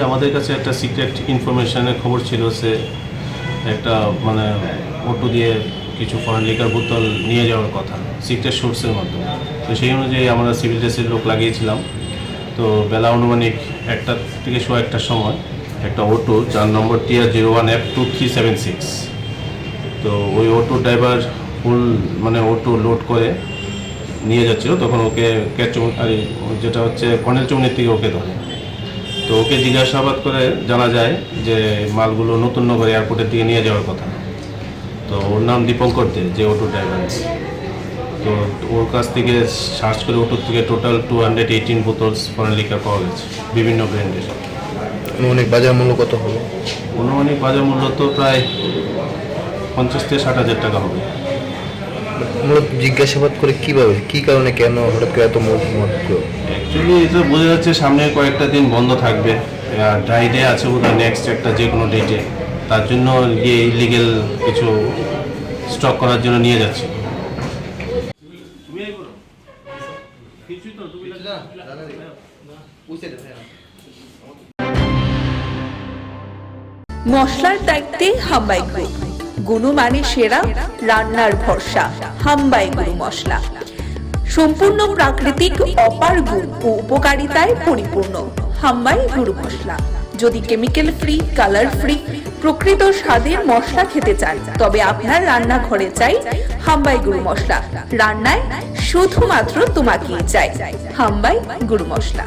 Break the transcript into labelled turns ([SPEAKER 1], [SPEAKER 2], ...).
[SPEAKER 1] আমাদের কাছে একটা সিক্রেট ইনফরমেশনের খবর ছিল, সে একটা মানে অটো দিয়ে কিছু ফরেন লিকার বোতল নিয়ে যাওয়ার কথা সিক্রেট সোর্সের মাধ্যমে। তো সেই অনুযায়ী আমরা সিভিল ড্রেসের লোক লাগিয়েছিলাম। তো বেলা অনুমানিক 1টা থেকে 1:15টার সময় একটা অটো যার নম্বর TR01F2376, তো ওই অটো ড্রাইভার ফুল মানে অটো লোড করে নিয়ে যাচ্ছিল। তখন ওকে যেটা হচ্ছে কর্নেল চৌনির থেকে ওকে ধরে। তো ওকে জিজ্ঞাসাবাদ করে জানা যায় যে মালগুলো নতুননগর এয়ারপোর্টের দিকে নিয়ে যাওয়ার কথা। তো ওর নাম দীপঙ্কর দে, যে অটো ড্রাইভার। তো ওর কাছ থেকে সার্চ করে অটোর থেকে টোটাল 218 বোতলস ফরেন লিকার পাওয়া গেছে, বিভিন্ন ব্র্যান্ডের।
[SPEAKER 2] অনুমানিক বাজার মূল্য কত হবে?
[SPEAKER 1] অনুমানিক বাজার মূল্য তো প্রায় 50 থেকে 60 হাজার টাকা হবে।
[SPEAKER 2] মূলত জিজ্ঞাসাবাদ করে কীভাবে, কী কারণে, কেন হঠাৎ করে এত মূল্য?
[SPEAKER 1] অ্যাকচুয়ালি এটা বোঝা যাচ্ছে সামনে কয়েকটা দিন বন্ধ থাকবে, ড্রাই ডে আছে বোধহয় নেক্সট একটা যে কোনো ডেটে, তার জন্য গিয়ে ইলিগেল কিছু স্টক করার জন্য নিয়ে যাচ্ছে।
[SPEAKER 3] মশলার দায়িত্বে হাম্বাই গ্রুপ, গুণমানে সেরা, রান্নার ভরসা। হাম্বাই গুরু মশলা সম্পূর্ণ প্রাকৃতিক, অপার গুণ ও উপকারিতায় পরিপূর্ণ। হাম্বাই গুরু মশলা। যদি কেমিক্যাল ফ্রি, কালার ফ্রি, প্রকৃত স্বাদের মশলা খেতে চান, তবে আপনার রান্নাঘরে চাই হাম্বাই গুরু মশলা। রান্নায় শুধুমাত্র তোমাকেই চাই হাম্বাই গুরু মশলা।